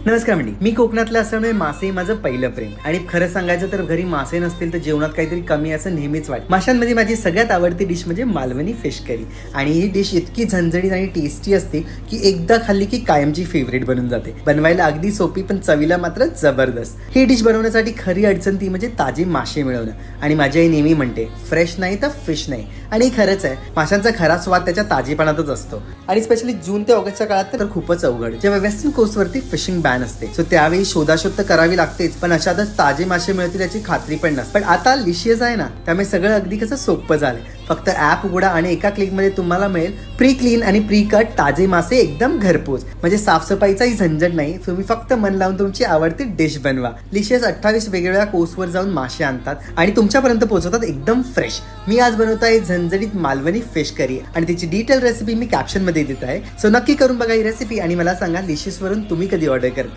नमस्कार मंडळी, मी कोकणातला असल्यामुळे मासे माझं पहिलं प्रेम. आणि खरं सांगायचं तर घरी मासे नसतील तर जेवणात काहीतरी कमी असं नेहमीच वाटतं. माशांमध्ये माझी सगळ्यात आवडती डिश म्हणजे मालवणी फिश करी. आणि ही डिश इतकी झणझणीत आणि टेस्टी असते की एकदा खाल्ली की कायमची फेवरेट बनून जाते. बनवायला अगदी सोपी पण चवीला मात्र जबरदस्त. ही डिश बनवण्यासाठी खरी अडचण ती म्हणजे ताजे मासे मिळवणं. आणि माझी आई नेहमी म्हणते फ्रेश नाही तर फिश नाही. आणि खरंच आहे, माशांचा खरा स्वाद त्याच्या ताजेपणातच असतो. आणि स्पेशली जून ते ऑगस्टच्या काळात तर खूपच अवघड, जेव्हा वेस्टर्न कोस्टवरती फिशिंग बॅन असते. सो त्यावेळी शोधाशोध तर करावी लागतेच, पण अशातच ताजे मासे मिळतील याची खात्री पण नसते. पण आता लिशियस आहे ना, त्यामुळे सगळं अगदी कसं सोपं झालंय. फक्त ऍप उघडा आणि एका क्लिकमध्ये तुम्हाला मिळेल प्री क्लीन आणि प्री कट ताजे मासे एकदम घरपोच. म्हणजे साफसफाईचाही झंझट नाही. तुम्ही फक्त मन लावून तुमची आवडती डिश बनवा. लिशियस 28 वेगवेगळ्या कोर्सवर जाऊन मासे आणतात आणि तुमच्यापर्यंत पोहोचवतात एकदम फ्रेश. मी आज बनवत आहे झणझणीत मालवणी फिश करी आणि त्याची डिटेल रेसिपी मी कॅप्शन मध्ये देत आहे. सो नक्की करून बघा ही रेसिपी आणि मला सांगा लिशियस वरून तुम्ही कधी ऑर्डर करता.